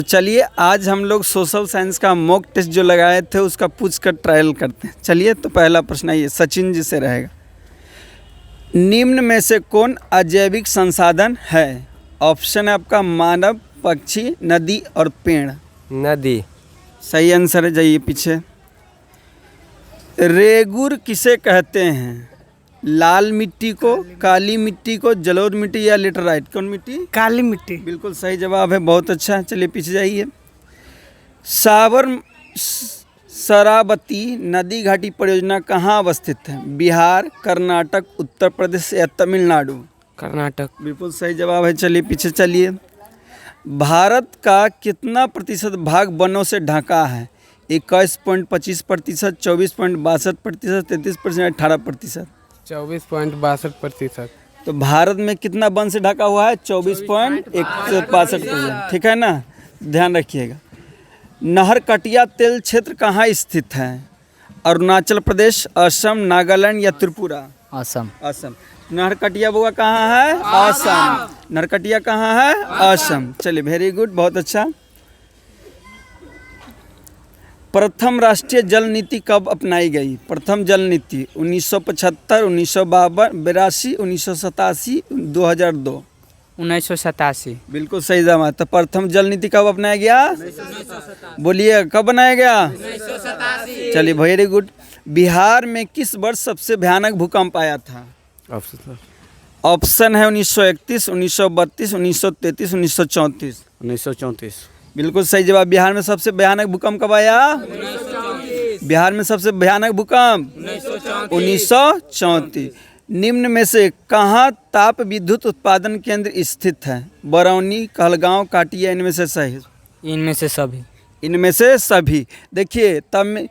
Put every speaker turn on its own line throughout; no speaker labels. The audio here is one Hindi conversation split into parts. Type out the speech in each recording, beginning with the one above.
चलिए आज हम लोग सोशल साइंस का मॉक टेस्ट जो लगाए थे उसका पूछ कर ट्रायल करते हैं। चलिए तो पहला प्रश्न ये सचिन जी से रहेगा। निम्न में से कौन अजैविक संसाधन है? ऑप्शन है आपका मानव, पक्षी, नदी और पेड़।
नदी।
सही आंसर है, जाइए पीछे। रेगुर किसे कहते हैं? लाल मिट्टी को, काली मिट्टी को, जलोढ़ मिट्टी या लेटराइट? कौन मिट्टी?
काली मिट्टी।
बिल्कुल सही जवाब है, बहुत अच्छा। चलिए पीछे जाइए। साबर शरावती नदी घाटी परियोजना कहाँ अवस्थित है? बिहार, कर्नाटक, उत्तर प्रदेश या तमिलनाडु?
कर्नाटक।
बिल्कुल सही जवाब है। चलिए पीछे चलिए। भारत का कितना प्रतिशत भाग वनों से ढका है? 21.25%, 24.62%, 33%, 18%?
24.62%।
तो भारत में कितना वन से ढका हुआ है? 24.62%। ठीक है ना, ध्यान रखिएगा। नहरकटिया तेल क्षेत्र कहाँ स्थित है? अरुणाचल प्रदेश, असम, नागालैंड या त्रिपुरा?
असम।
असम। नहरकटिया बुआ कहाँ है? असम। नहरकटिया कहाँ है? असम। चलिए वेरी गुड, बहुत अच्छा। प्रथम राष्ट्रीय जल नीति कब अपनाई गई? प्रथम जल नीति 1975, 1982, 1987, 2002?
1987।
बिल्कुल सही जवाब। तो प्रथम जल नीति कब अपनाया गया? बोलिए कब बनाया गया? 1987। चलिए वेरी गुड। बिहार में किस वर्ष सबसे भयानक भूकंप आया था? ऑप्शन है 1931, 1932, 1933, 1934?
1934।
बिल्कुल सही जवाब। बिहार में सबसे भयानक भूकंप कब आया? 1934। बिहार में सबसे भयानक भूकंप 1934। निम्न में से कहाँ ताप विद्युत उत्पादन केंद्र स्थित है? बरौनी, कहलगांव, काटिया, इनमें से सही?
इनमें से सभी।
इनमें से सभी। देखिए तब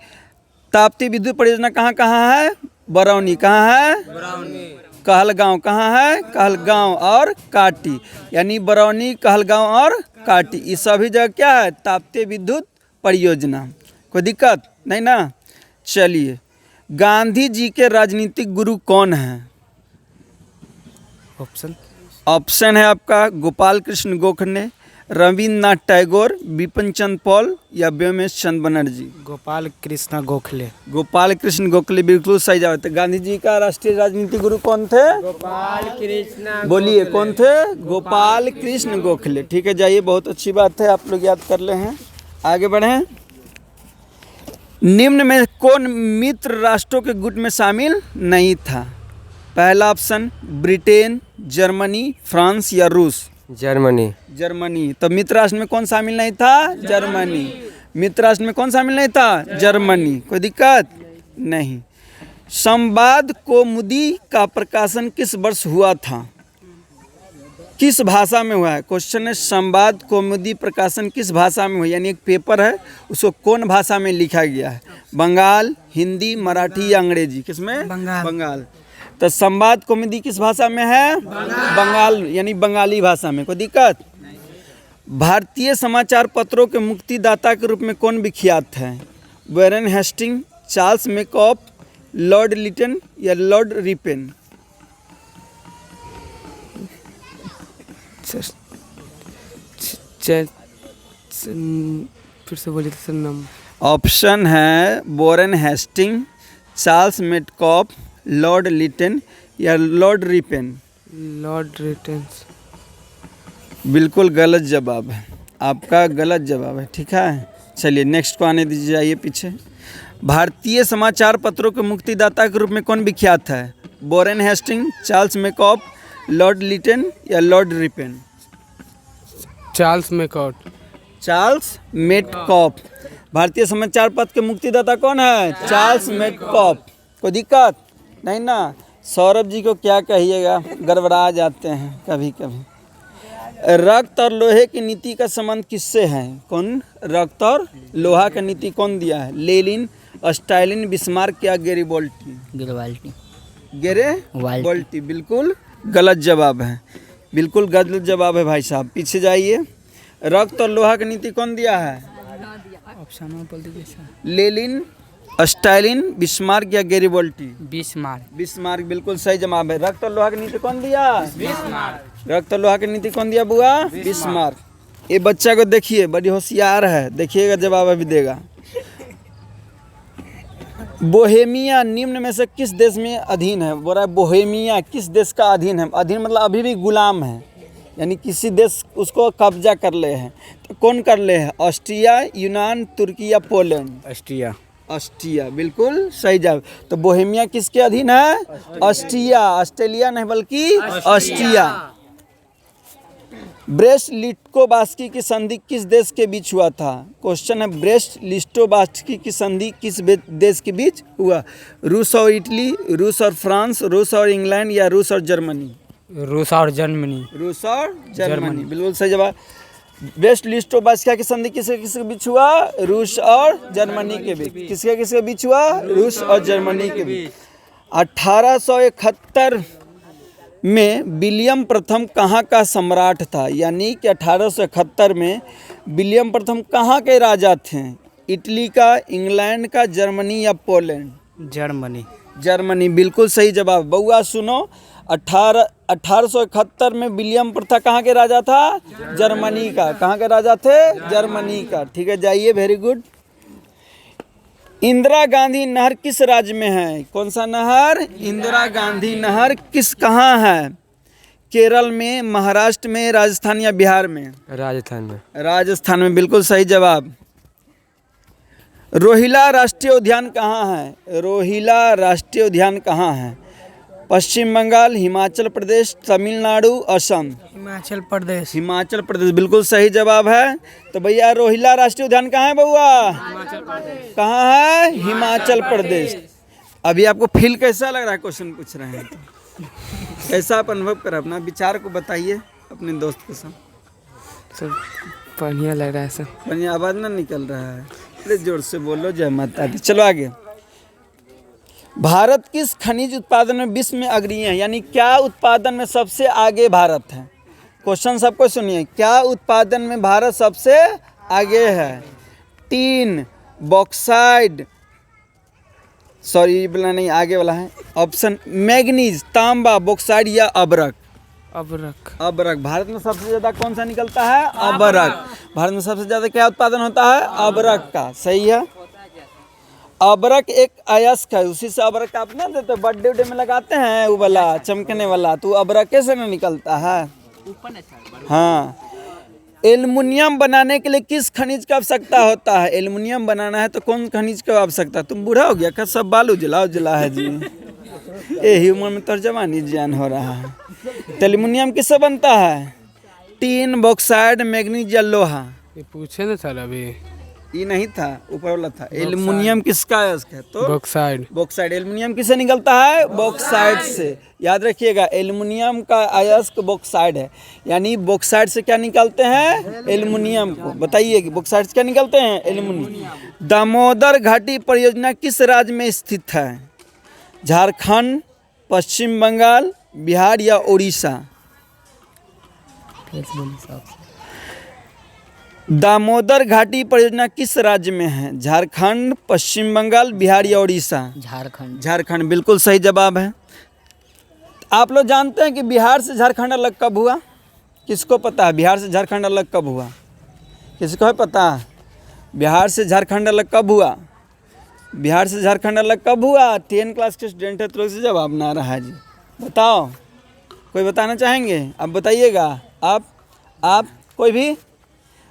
ताप्ती विद्युत परियोजना कहाँ कहाँ है? बरौनी कहाँ है? बरौनी। कहलगांव कहाँ है? कहलगांव और काटी, यानी बरौनी, कहलगांव और काटी, ये सभी जगह क्या है? ताप्ती विद्युत परियोजना। कोई दिक्कत नहीं ना। चलिए, गांधी जी के राजनीतिक गुरु कौन हैं? ऑप्शन है आपका गोपाल कृष्ण गोखले, रविन्द्रनाथ टैगोर, बिपिन चंद्र पॉल या व्योमेश चंद्र बनर्जी?
गोपाल कृष्ण गोखले।
गोपाल कृष्ण गोखले बिल्कुल सही जवाब। तो गांधी जी का राष्ट्रीय राजनीतिक गुरु कौन थे?
गोपाल कृष्ण।
बोलिए कौन थे? गोपाल कृष्ण गोखले। ठीक है, जाइए, बहुत अच्छी बात है, आप लोग याद कर ले हैं। आगे बढ़ें। निम्न में कौन मित्र राष्ट्रों के गुट में शामिल नहीं था? पहला ऑप्शन ब्रिटेन, जर्मनी, फ्रांस या रूस?
जर्मनी।
जर्मनी। तो मित्र राष्ट्र में कौन शामिल नहीं था? जर्मनी। मित्र राष्ट्र में कौन शामिल नहीं था? जर्मनी। कोई दिक्कत नहीं। संवाद कौमुदी का प्रकाशन किस वर्ष हुआ था? किस भाषा में हुआ है? क्वेश्चन है संवाद कौमुदी प्रकाशन किस भाषा में हुआ, यानी एक पेपर है, उसको कौन भाषा में लिखा गया है? बंगाल, हिंदी, मराठी या अंग्रेजी? किसमें? बंगाल। तो संवाद कौमुदी किस भाषा में है? बंगाल, यानी बंगाली भाषा में। कोई दिक्कत? भारतीय समाचार पत्रों के मुक्तिदाता के रूप में कौन विख्यात है? Warren Hasting, Charles Metcalfe, Lord Lytton या लॉर्ड रिपेन?
फिर से बोलिए सर नाम।
ऑप्शन है Warren Hasting, Charles Metcalfe, Lord Lytton या लॉर्ड रिपेन?
Lord retain.
बिल्कुल गलत जवाब है, आपका गलत जवाब है। ठीक है, चलिए नेक्स्ट को आने दीजिए, आइए पीछे। भारतीय समाचार पत्रों के मुक्तिदाता के रूप में कौन विख्यात है? Warren Hasting, Charles Metcalfe, Lord Lytton या Lord Ripon?
Charles Metcalfe.
Charles Metcalfe. भारतीय समाचार पत्र के मुक्तिदाता कौन है? Charles Metcalfe. कोई दिक्कत नहीं ना। सौरभ जी को क्या कहिएगा, गड़बड़ा जाते हैं कभी कभी। रक्त और लोहे की नीति का संबंध किससे है? कौन रक्त और लोहा का नीति कौन दिया है? लेनिन, स्टालिन, बिस्मार्क या गैरिबॉल्टी? गैरिबॉल्टी। बिल्कुल गलत जवाब है, बिल्कुल गलत जवाब है भाई साहब। पीछे जाइए। रक्त और लोहा की नीति कौन दिया है?
ऑप्शन में बोल दीजिए।
लेनिन, स्टालिन, बिस्मार्क या गैरिबॉल्टी?
बिस्मार्क।
बिस्मार्क बिल्कुल सही जवाब है। रक्त और लोहा की नीति कौन दिया? बिस्मार्क। रक्त और लोहा की नीति कौन दिया बुआ? बिस्मार्क। ये बच्चा को देखिए, बड़ी होशियार है, देखिएगा जवाब अभी देगा। बोहेमिया निम्न में से किस देश में अधीन है? बोल रहा है बोहेमिया किस देश का अधीन है? अधीन मतलब अभी भी गुलाम है, यानी किसी देश उसको कब्जा कर ले हैं। तो कौन कर ले है? ऑस्ट्रिया, यूनान, तुर्की या पोलैंड?
ऑस्ट्रिया।
ऑस्ट्रिया बिल्कुल सही जवाब। तो बोहेमिया किसके अधीन है? ऑस्ट्रिया, ऑस्ट्रेलिया नहीं बल्कि ऑस्ट्रिया। ब्रेस्ट लिटोवास्की की संधि किस देश के बीच हुआ था? क्वेश्चन है ब्रेस्ट लिटोवास्की की संधि किस देश के बीच हुआ? रूस और इटली, रूस और फ्रांस, रूस और इंग्लैंड या रूस और जर्मनी?
रूस और जर्मनी।
रूस और जर्मनी बिल्कुल सही जवाब। ब्रेस्ट लिटोवास्की की संधि किसके बीच हुआ? रूस और जर्मनी के बीच। किसके बीच हुआ? रूस और जर्मनी के बीच। 1871 में विलियम प्रथम कहाँ का सम्राट था? यानी कि 1871 में विलियम प्रथम कहाँ के राजा थे? इटली का, इंग्लैंड का, जर्मनी या पोलैंड?
जर्मनी।
जर्मनी बिल्कुल सही जवाब। बउआ सुनो, 1871 में विलियम प्रथम कहाँ के राजा था? जर्मनी का। कहाँ के राजा थे? जर्मनी का। ठीक है, जाइए, वेरी गुड। इंदिरा गांधी नहर किस राज्य में है? कौन सा नहर? इंदिरा गांधी नहर कहाँ है? केरल में, महाराष्ट्र में, राजस्थान या बिहार में?
राजस्थान में।
राजस्थान में बिल्कुल सही जवाब। रोहिला राष्ट्रीय उद्यान कहाँ है? रोहिला राष्ट्रीय उद्यान कहाँ है? पश्चिम बंगाल, हिमाचल प्रदेश, तमिलनाडु, असम?
हिमाचल प्रदेश।
हिमाचल प्रदेश बिल्कुल सही जवाब है। तो भैया रोहिला राष्ट्रीय उद्यान कहाँ है बउआ? कहाँ है? हिमाचल प्रदेश। अभी आपको फील कैसा लग रहा है? क्वेश्चन पूछ रहे हैं तो कैसा आप अनुभव कर, अपना विचार को बताइए अपने दोस्त के साथ।
सब बढ़िया लग रहा है सर।
बढ़िया, आवाज़ ना निकल रहा है, अरे जोर से बोलो, जय माता दी। चलो आगे। भारत किस खनिज उत्पादन में विश्व में अग्रणी है? यानी क्या उत्पादन में सबसे आगे भारत है? क्वेश्चन सबको सुनिए, क्या उत्पादन में भारत सबसे आगे है? टीन, बॉक्साइड, सॉरी बोला नहीं, आगे वाला है ऑप्शन, मैग्नीज, तांबा, बॉक्साइड या अबरक?
अबरक।
अबरक। भारत में सबसे ज़्यादा कौन सा निकलता है? अबरक। भारत में सबसे ज़्यादा क्या उत्पादन होता है? अबरक का। सही है। अबरक एक अयस्क है, उसी से अबरक आप ना देते बर्थडे उडे में लगाते हैं, वो वाला चमकने वाला, तो अबरक कैसे ना निकलता है? हाँ। एल्युमिनियम बनाने के लिए किस खनिज की आवश्यकता होता है? एल्युमिनियम बनाना है तो कौन खनिज की आवश्यकता? तुम बूढ़ा हो गया क्या? सब बालू जला है जी। ये उम्र में तो जवानी ज्ञान हो रहा है। तो एल्युमिनियम किससे बनता है? टीन, बॉक्साइड, मैग्नीज या लोहा?
ये पूछे ना सर अभी।
ये नहीं था, ऊपर वाला था। एल्युमिनियम किसका अयस्क है? तो
बॉक्साइड।
बॉक्साइड। एल्युमिनियम किससे निकलता है? बॉक्साइड से। याद रखिएगा, एल्युमिनियम का अयस्क बॉक्साइड है। यानी बॉक्साइड से क्या निकालते हैं? एल्युमिनियम को। बताइए कि बॉक्साइड से क्या निकलते हैं? एल्युमिनियम। दामोदर घाटी परियोजना किस राज्य में स्थित है? झारखंड, पश्चिम बंगाल, बिहार या उड़ीसा? दामोदर घाटी परियोजना किस राज्य में है? झारखंड, पश्चिम बंगाल, बिहार या उड़ीसा?
झारखंड।
झारखंड बिल्कुल सही जवाब है। आप लोग जानते हैं कि बिहार से झारखंड अलग कब हुआ? किसको पता है बिहार से झारखंड अलग कब हुआ? किसको है पता? बिहार से झारखंड अलग कब हुआ? बिहार से झारखंड अलग कब हुआ? 10 क्लास के स्टूडेंट है तो लोग से जवाब ना रहा है जी। बताओ, कोई बताना चाहेंगे? आप बताइएगा। आप कोई भी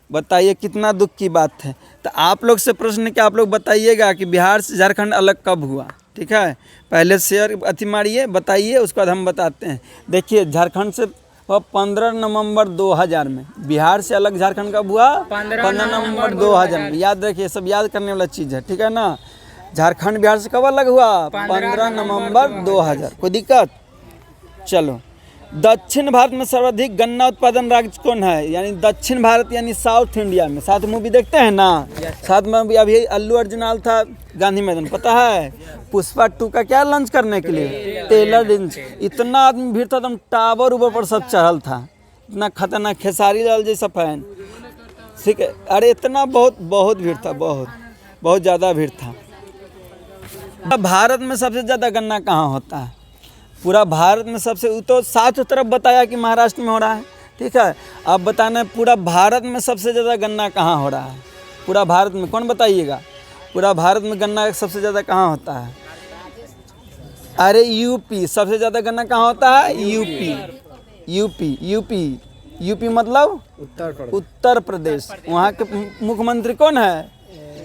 बताइए, कितना दुख की बात है। तो आप लोग से प्रश्न क्या, आप लोग बताइएगा कि बिहार से झारखंड अलग कब हुआ? ठीक है, पहले शेयर अति मारिए, बताइए, उसके बाद हम बताते हैं। देखिए, झारखंड से 15 नवंबर 2000 में। बिहार से अलग झारखंड कब हुआ? 15 नवंबर 2000 में। याद रखिए, सब याद करने वाला चीज़ है, ठीक है ना। झारखंड बिहार से कब अलग हुआ? 15 नवंबर 2000। कोई दिक्कत? चलो। दक्षिण भारत में सर्वाधिक गन्ना उत्पादन राज्य कौन है? यानी दक्षिण भारत यानी साउथ इंडिया में। साथ मूवी देखते हैं ना? साथ में अभी अल्लू अर्जुन आल था गांधी मैदान, पता है? पुष्पा 2 का क्या लॉन्च करने के लिए? Trailer launch. इतना आदमी भीड़ था, एकदम टावर ऊपर पर सब चढ़ल था, इतना खतरनाक, खेसारी लाल जैसा फैन। ठीक है, अरे इतना बहुत भीड़ था, बहुत ज़्यादा भीड़ था। भारत में सबसे ज़्यादा गन्ना कहाँ होता है? पूरा भारत में सबसे, तो साउथ तरफ बताया कि महाराष्ट्र में हो रहा है, ठीक है। अब बताना है पूरा भारत में सबसे ज़्यादा गन्ना कहाँ हो रहा है? पूरा भारत में कौन बताइएगा? पूरा भारत में गन्ना सबसे ज़्यादा कहाँ होता है? अरे यूपी। सबसे ज़्यादा गन्ना कहाँ होता है? यूपी मतलब उत्तर प्रदेश। वहाँ के मुख्यमंत्री कौन है?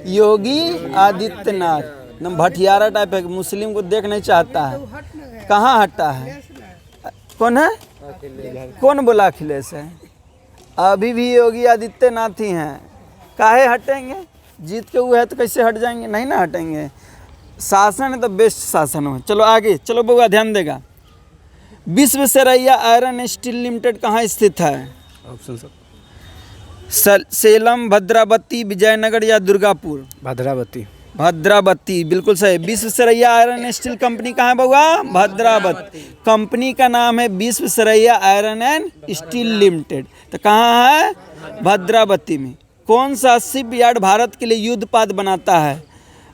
योगी आदित्यनाथ। एकदम भटियारा टाइप है, मुस्लिम को देख नहीं चाहता है। कहाँ हटा है? कौन है? कौन बोला अखिलेश है? अभी भी योगी आदित्यनाथ ही हैं। काहे हटेंगे? जीत के हुए है तो कैसे हट जाएंगे? नहीं ना हटेंगे। शासन है तो बेस्ट शासन हो। चलो आगे चलो बउआ, ध्यान देगा। विश्वेश्वरैया आयरन स्टील लिमिटेड कहाँ स्थित है?
ऑप्शन
सेलम, भद्रावती, विजयनगर या दुर्गापुर?
भद्रावती।
भद्रावती बिल्कुल सही। विश्वेश्वरैया आयरन स्टील कंपनी कहाँ है बउआ? भद्रावती। कंपनी का नाम है Visvesvaraya iron and steel limited. तो कहाँ है? भद्रावती में। कौन सा शिप यार्ड भारत के लिए युद्धपात बनाता है?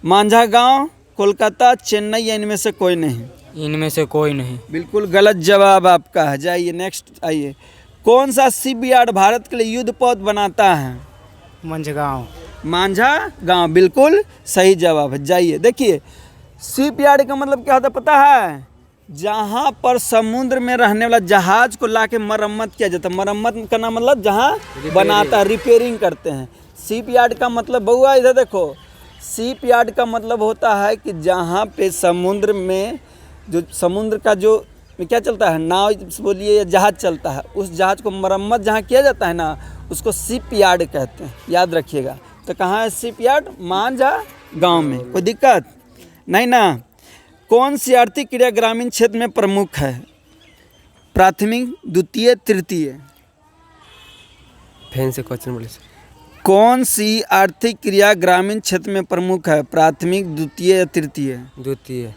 मांझा गांव, कोलकाता, चेन्नई या इनमें से कोई नहीं?
इनमें से कोई नहीं।
बिल्कुल गलत जवाब आपका है। जाइए नेक्स्ट आइए। कौन सा शिप यार्ड भारत के लिए युद्धपोत बनाता है?
मंझगांव।
मांझा गांव बिल्कुल सही जवाब है। जाइए देखिए, शिप यार्ड का मतलब क्या होता है पता है? जहाँ पर समुद्र में रहने वाला जहाज को लाके मरम्मत किया जाता है। मरम्मत का नाम मतलब जहाँ बनाता है, रिपेयरिंग करते हैं। शिप यार्ड का मतलब बउआ इधर देखो, शिप यार्ड का मतलब होता है कि जहाँ पे समुद्र में जो समुद्र का जो क्या चलता है, नाव बोलिए या जहाज चलता है, उस जहाज को मरम्मत जहाँ किया जाता है ना, उसको शिप यार्ड कहते हैं। याद रखिएगा। तो कहाँ है शिप यार्ड? मांझा गांव में। कोई दिक्कत नहीं ना? कौन सी आर्थिक क्रिया ग्रामीण क्षेत्र में प्रमुख है? प्राथमिक, द्वितीय, तृतीय?
फैन से क्वेश्चन बोले सर।
कौन सी आर्थिक क्रिया ग्रामीण क्षेत्र में प्रमुख है? प्राथमिक, द्वितीय या तृतीय?
द्वितीय।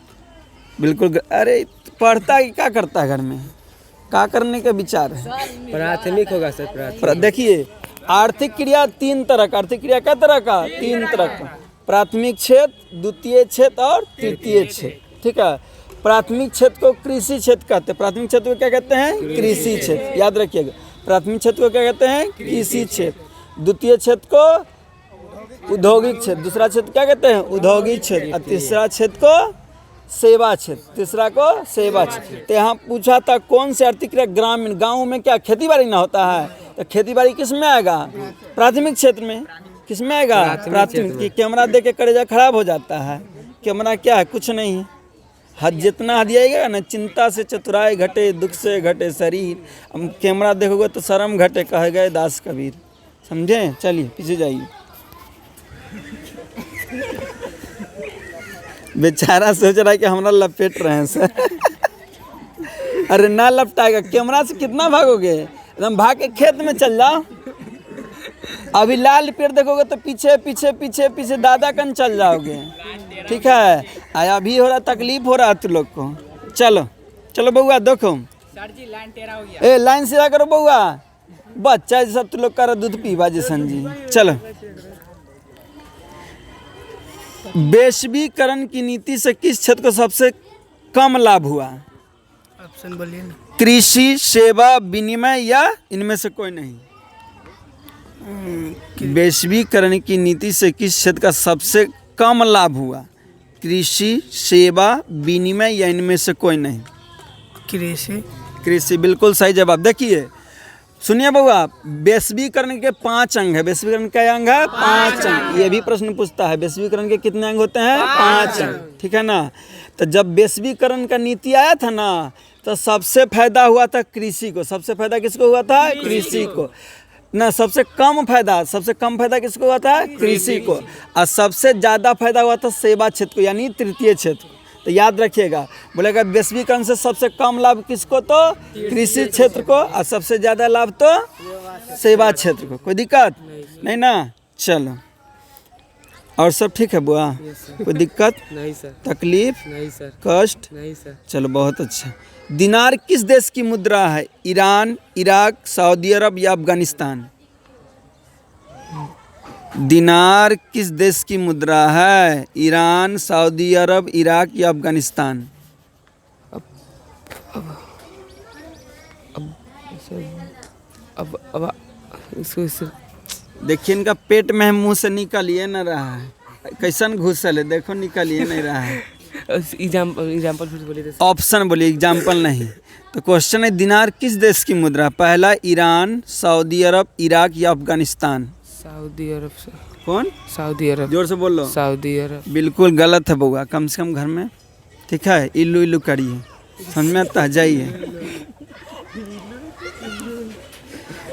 बिल्कुल। अरे पढ़ता है कि क्या करता है घर में? क्या करने का विचार है?
प्राथमिक होगा सर। प्राथमिक।
देखिए आर्थिक क्रिया तीन तरह का। आर्थिक क्रिया क्या तरह का? तीन तरह का। प्राथमिक क्षेत्र, द्वितीय क्षेत्र और तृतीय क्षेत्र। ठीक है। प्राथमिक क्षेत्र को कृषि क्षेत्र कहते हैं। प्राथमिक क्षेत्र को क्या कहते हैं? कृषि क्षेत्र। याद रखिएगा। प्राथमिक क्षेत्र को क्या कहते हैं? कृषि क्षेत्र। द्वितीय क्षेत्र को औद्योगिक क्षेत्र। दूसरा क्षेत्र क्या कहते हैं? औद्योगिक क्षेत्र। और तीसरा क्षेत्र को सेवा क्षेत्र। तीसरा को सेवा क्षेत्र। तो यहाँ पूछा था कौन सी आर्थिक क्रिया ग्रामीण, गाँव में क्या खेती बाड़ी ना होता है? तो खेती बाड़ी किस में आएगा? प्राथमिक क्षेत्र में। किस में आएगा? प्राथमिक। की कैमरा देख के कलेजा खराब हो जाता है। कैमरा क्या है? कुछ नहीं है। हद जितना हदियाएगा ना, चिंता से चतुराई घटे, दुख से घटे शरीर। हम कैमरा देखोगे तो शर्म घटे, कहे गए दास कबीर। समझे? चलिए पीछे जाइए। बेचारा सोच रहा है कि हमारा लपेट रहे हैं सर। अरे ना लपटाएगा। कैमरा से कितना भागोगे? एकदम भाग के खेत में चल जाओ। अभी लाल पेड़ देखोगे तो पीछे पीछे पीछे पीछे दादा कन चल जाओगे। ठीक है। आया अभी हो रहा, तकलीफ हो रहा है तुम लोग को। चलो चलो बउआ देखो।
सर जी लाइन टेढ़ा हो गया।
ए लाइन सीधा करो बउआ। बच्चा जैसा तुम लोग का दूध पीवा जैसन जी। चलो। वैश्वीकरण की नीति से किस क्षेत्र को सबसे कम लाभ हुआ?
ऑप्शन बोलिए ना।
कृषि, सेवा, विनिमय या इनमें से कोई नहीं? वैश्वीकरण की नीति से किस क्षेत्र का सबसे कम लाभ हुआ? कृषि, सेवा, विनिमय या इनमें से कोई नहीं?
कृषि।
कृषि बिल्कुल सही जवाब। देखिए सुनिए बउआ, वैश्वीकरण के 5 अंग है। वैश्वीकरण का अंग है 5 अंग। ये भी प्रश्न पूछता है वैश्वीकरण के कितने अंग होते हैं? 5 अंग। ठीक है ना? तो जब वैश्वीकरण का नीति आया था ना, तो सबसे फायदा हुआ था कृषि को। सबसे फायदा किसको हुआ था? कृषि को ना। सबसे कम फायदा किसको हुआ था? कृषि को। और सबसे ज़्यादा फायदा हुआ था सेवा क्षेत्र को, यानी तृतीय क्षेत्र को। तो याद रखिएगा, बोलेगा वैश्वीकरण से सबसे कम लाभ किसको? तो कृषि क्षेत्र को। और सबसे ज़्यादा लाभ तो सेवा क्षेत्र को। कोई दिक्कत नहीं ना? चलो और सब ठीक है बुआ? कोई दिक्कत
नहीं सर।
तकलीफ
नहीं सर।
कष्ट
नहीं सर।
चलो बहुत अच्छा। दिनार किस देश की मुद्रा है? ईरान, इराक, सऊदी अरब या अफगानिस्तान? दिनार किस देश की मुद्रा है? ईरान, सऊदी अरब, इराक या अफगानिस्तान?
अब इसको
देखिए इनका पेट में है, मुंह से निकलिए न रहा है, कैसन घुसल है, देखो निकलिए नहीं रहा है।
एग्जाम्पल फिर बोलिए तो।
ऑप्शन बोलिए, एग्जाम्पल नहीं। तो क्वेश्चन है दिनार किस देश की मुद्रा? पहला ईरान, सऊदी अरब, इराक या अफगानिस्तान?
सऊदी अरब से।
कौन?
सऊदी अरब।
जोर से बोल लो।
सऊदी अरब।
बिल्कुल गलत है बउआ, कम से कम घर में ठीक है इल्लू इल्लू करिए, समझ में आता है, जाइए।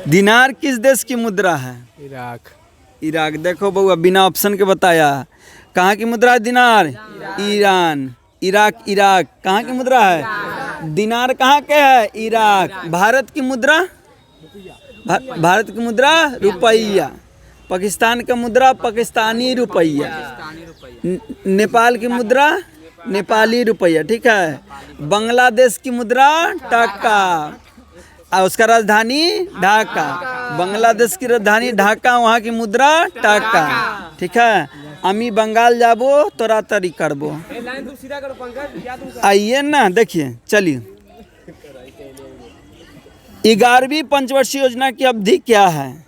दिनार किस देश की मुद्रा है?
इराक।
इराक। देखो बउआ बिना ऑप्शन के बताया। कहाँ की मुद्रा है दिनार? ईरान। इराक, इराक कहाँ की मुद्रा है? दिनार कहाँ के है? इराक। भारत की मुद्रा? भारत की मुद्रा रुपया। पाकिस्तान का मुद्रा पाकिस्तानी रुपया। नेपाल की मुद्रा नेपाली रुपया, ठीक है। बांग्लादेश की मुद्रा टका और उसका राजधानी ढाका। बांग्लादेश की राजधानी ढाका, वहाँ की मुद्रा टका, ठीक है। अमी बंगाल जाबो तोरा तरी करबो। आइए ना, देखिए चलिए। 11वीं पंचवर्षीय योजना की अवधि क्या है?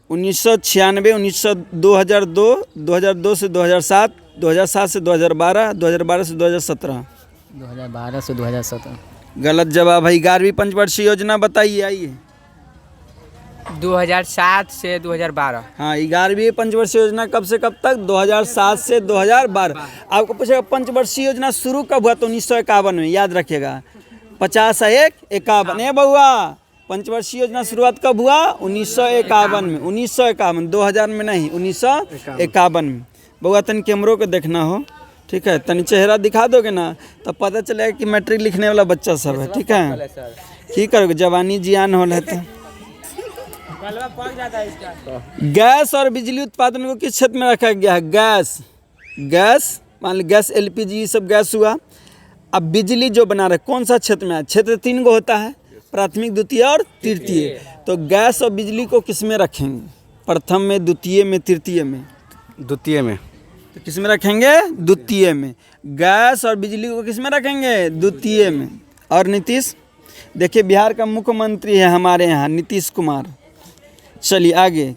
1996, 2002, 2002 से 2007, 2007 से 2012, 2012 से 2017।
2012 से 2017।
गलत जवाब है। 11वीं पंचवर्षीय योजना बताइए, आइए।
2007 से 2012।
हाँ, 11वीं पंचवर्षीय योजना कब से कब तक? 2007 से 2012। आपको पूछेगा पंचवर्षीय योजना शुरू कब हुआ? तो 1951 में, याद रखिएगा। 50 1 51। ए बउआ, पंचवर्षीय योजना शुरुआत कब हुआ? 1951 में। 1951, 2000 में नहीं, 1951 में। बउआ तन कैमरों को देखना हो, ठीक है। तनी चेहरा दिखा दोगे ना तब पता चलेगा कि मैट्रिक लिखने वाला बच्चा सब है, ठीक है। की करोगे, जवानी जियान हो तो। गैस और बिजली उत्पादन को किस क्षेत्र में रखा गया है? गैस मान ली गैस, LPG, ये सब गैस हुआ। अब बिजली जो बना रहे कौन सा क्षेत्र में है? क्षेत्र 3 को होता है, प्राथमिक, द्वितीय और तृतीय। तो गैस और बिजली को किस में रखेंगे? प्रथम में, द्वितीय में, तृतीय में?
द्वितीय में।
तो किस में रखेंगे? द्वितीय में। गैस और बिजली को किस में रखेंगे? द्वितीय में। और नीतीश, देखिए बिहार का मुख्यमंत्री है हमारे यहाँ नीतीश कुमार। चलिए आगे।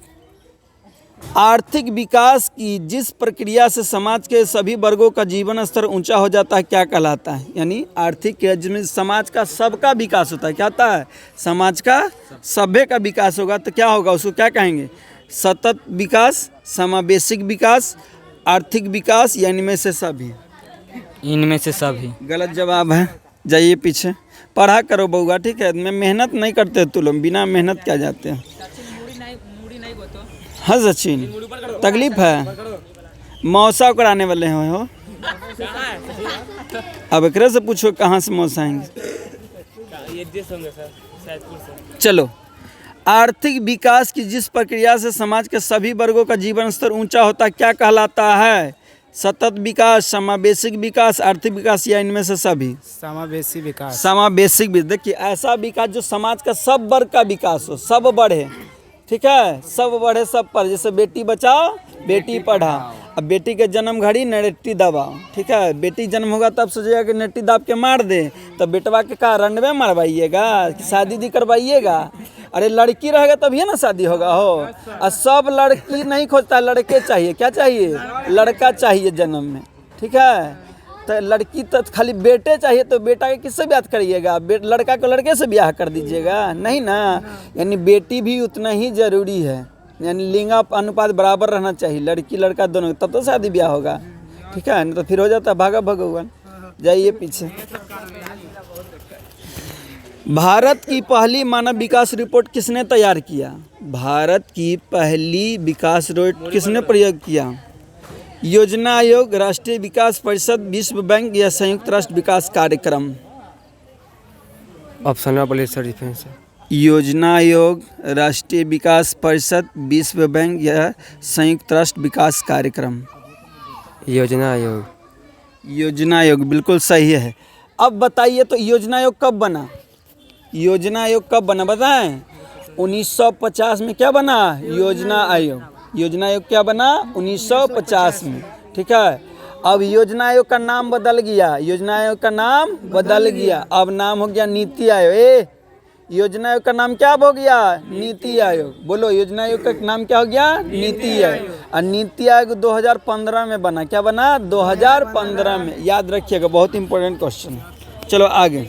आर्थिक विकास की जिस प्रक्रिया से समाज के सभी वर्गों का जीवन स्तर ऊंचा हो जाता है क्या कहलाता है? यानी आर्थिक जिसमें समाज का सबका विकास होता है, क्या होता है? समाज का सभ्य का विकास होगा तो क्या होगा, उसको क्या कहेंगे? सतत विकास, समावेशिक विकास, आर्थिक विकास या इनमें से सभी?
इनमें से सभी।
गलत जवाब है, जाइए पीछे। पढ़ा करो बउआ, ठीक है। मैं मेहनत नहीं करते तुम लोग, बिना मेहनत क्या जाते हैं। हाँ सचिन, तकलीफ है? मौसा कराने वाले हो? अब एकरे से पूछो कहाँ से मौसा आएंगे। चलो, आर्थिक विकास की जिस प्रक्रिया से समाज के सभी वर्गों का जीवन स्तर ऊंचा होता है क्या कहलाता है? सतत विकास, समावेशिक विकास, आर्थिक विकास या इनमें से सभी?
समावेशी विकास।
समावेशिक विकास। देखिए ऐसा विकास जो समाज का सब वर्ग का विकास हो, सब बढ़े, ठीक है। सब बढ़े सब पर, जैसे बेटी बचाओ बेटी पढ़ाओ। अब बेटी के जन्म घड़ी नेटी दबाओ, ठीक है। बेटी जन्म होगा तब सोचेगा कि नेटी दाब के मार दे, तब बेटवा के का रंडवे मरवाइएगा, शादी दी करवाइएगा? अरे लड़की रहेगा तभी ना शादी होगा हो। और सब लड़की नहीं खोजता, लड़के चाहिए। क्या चाहिए? लड़का चाहिए जन्म में, ठीक है। तो लड़की तो खाली बेटे चाहिए, तो बेटा के किससे ब्याह करिएगा? लड़का को लड़के से ब्याह कर दीजिएगा? नहीं ना। यानी बेटी भी उतना ही जरूरी है, यानी लिंग अनुपात बराबर रहना चाहिए, लड़की लड़का दोनों, तब तो शादी ब्याह होगा, ठीक है। नहीं तो फिर हो जाता है भागा भगवान। जाइए पीछे। भारत की पहली मानव विकास रिपोर्ट किसने तैयार किया? भारत की पहली विकास रिपोर्ट किसने प्रयोग किया? योजना आयोग, राष्ट्रीय विकास परिषद, विश्व बैंक या संयुक्त राष्ट्र विकास कार्यक्रम?
ऑप्शन में बोलिए सर, डिफेंस।
योजना आयोग, राष्ट्रीय विकास परिषद, विश्व बैंक या संयुक्त राष्ट्र विकास कार्यक्रम?
योजना आयोग।
योजना आयोग बिल्कुल सही है। अब बताइए तो योजना आयोग कब बना? योजना आयोग कब बना बताएं? 1950 में क्या बना? योजना आयोग। योजना आयोग क्या बना? 1950 में, ठीक है। अब योजना आयोग का नाम बदल गया, योजना आयोग का नाम बदल गया, अब नाम हो गया नीति आयोग। योजना आयोग का नाम क्या हो गया? नीति आयोग। बोलो, योजना आयोग का नाम क्या हो गया? नीति आयोग। और नीति आयोग 2015 में बना। क्या बना? 2015 में। याद रखिएगा, बहुत इंपॉर्टेंट क्वेश्चन। चलो आगे।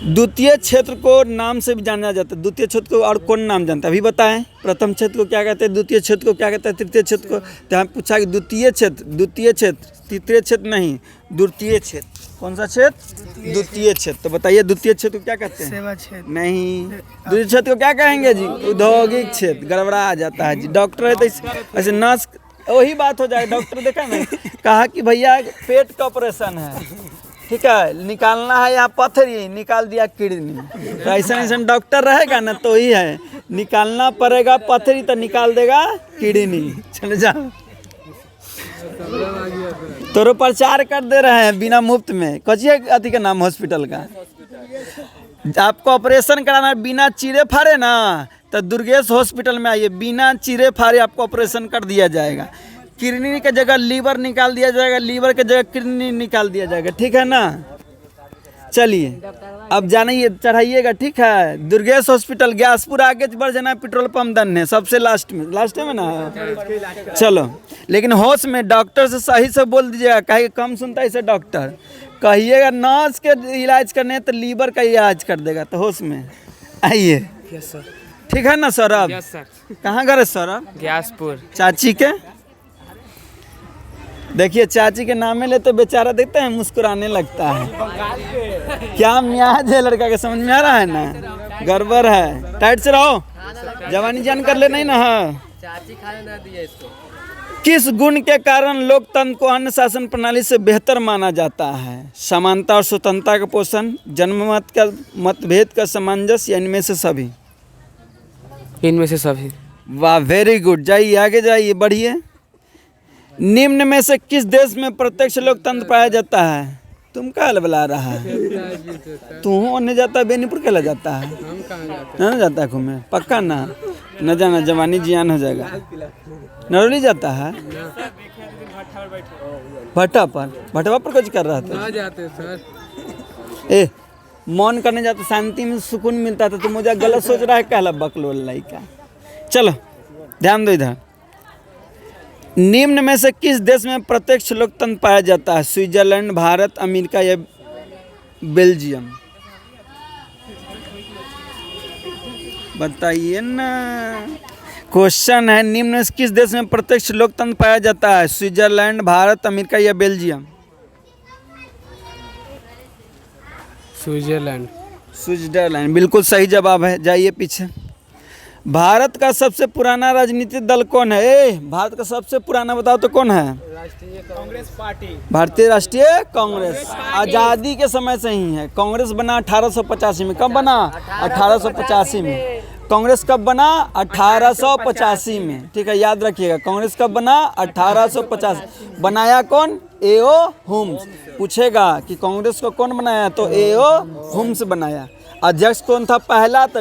द्वितीय क्षेत्र को नाम से भी जाना जाता है। द्वितीय क्षेत्र को और कौन नाम जानता है? अभी बताएं। प्रथम क्षेत्र को क्या कहते हैं? द्वितीय क्षेत्र को क्या कहते हैं? तृतीय क्षेत्र को? तो हम पूछा कि द्वितीय क्षेत्र, तृतीय क्षेत्र नहीं, द्वितीय क्षेत्र। कौन सा क्षेत्र? द्वितीय क्षेत्र। तो बताइए द्वितीय क्षेत्र को क्या कहते हैं?
सेवा क्षेत्र।
नहीं, द्वितीय क्षेत्र को क्या कहेंगे जी? औद्योगिक क्षेत्र। गड़बड़ा आ जाता है जी। डॉक्टर है तो ऐसे नर्स, वही बात हो जाए। डॉक्टर देखा ना, कहा कि भैया पेट का ऑपरेशन है, ठीक है, निकालना है यहाँ पथरी, निकाल दिया किडनी। तो ऐसा डॉक्टर रहेगा ना तो ही है, निकालना पड़ेगा पथरी तो निकाल देगा किडनी। चले जाओ। तो प्रचार कर दे रहे हैं बिना मुफ्त में। कचिए अति का नाम हॉस्पिटल का। आपको ऑपरेशन कराना है बिना चीरे फाड़े ना, तो दुर्गेश हॉस्पिटल में आइए, बिना चीरे फाड़े आपको ऑपरेशन कर दिया जाएगा। किडनी की जगह लीवर निकाल दिया जाएगा, लीवर की जगह किडनी निकाल दिया जाएगा, ठीक है ना। चलिए अब जानिए, चढ़ाइएगा, ठीक है। दुर्गेश हॉस्पिटल ग्यासपुर, आगे बढ़ जाना, पेट्रोल पंप धन्य सबसे लास्ट में ना। चलो, लेकिन होश में, डॉक्टर से सही से बोल दीजिएगा, कहीं कम सुनता है इसे डॉक्टर। कहिएगा नर्स के इलाज करने तो लीवर का इलाज कर देगा। तो होश में आइए, ठीक है ना सौरभ?
Yes sir.
कहाँ घर है सौरभ?
ग्यासपुर।
चाची के देखिए, चाची के नामे ले तो बेचारा देखते हैं मुस्कुराने लगता है। क्या म्याज है लड़का के, समझ में आ रहा है ना? गड़बड़ है। टाइट से रहो, जवानी जान कर ले नहीं ना।
चाची खाने ना दिए इसको।
किस गुण के कारण लोकतंत्र को अन्य शासन प्रणाली से बेहतर माना जाता है? समानता और स्वतंत्रता का पोषण, जन्ममत का मतभेद का सामंजस्य, या इनमें से सभी?
इनमें से सभी।
वाह, वेरी गुड। जाइए आगे, जाइए, बढ़िए। निम्न में से किस देश में प्रत्यक्ष लोकतंत्र पाया जाता है? तुम क्या बुला रहा है? तू होने जाता है बेनीपुर, कहला जाता है? ना जाता है घूमे, पक्का ना? न जाना, जवानी जियान हो जाएगा। नरौली जाता है? भट्टा पर कुछ कर रहा था?
जाते सर।
ए, मौन करने जाता, शांति में सुकून मिलता था। तो मुझे गलत सोच रहा है, कहला बकलोल लड़का। चलो ध्यान दो इधर। निम्न में से किस देश में प्रत्यक्ष लोकतंत्र पाया जाता है? स्विट्जरलैंड, भारत, अमेरिका या बेल्जियम? बताइए ना, क्वेश्चन है। निम्न में से किस देश में प्रत्यक्ष लोकतंत्र पाया जाता है? स्विट्जरलैंड, भारत, अमेरिका या बेल्जियम? स्विट्जरलैंड बिल्कुल सही जवाब है। जाइए पीछे। भारत का सबसे पुराना राजनीतिक दल कौन है? भारत का सबसे पुराना बताओ तो कौन है?
कांग्रेस पार्टी।
भारतीय राष्ट्रीय कांग्रेस। आज़ादी के समय से ही है। कांग्रेस बना 1885 में। कब बना? 1885 में। कांग्रेस कब बना? 1885 में, ठीक है, याद रखिएगा। कांग्रेस कब बना? 1885। बनाया कौन? एओ हुम्स। पूछेगा कि कांग्रेस को कौन बनाया, तो एओ हुम्स बनाया। अध्यक्ष कौन था पहला? तो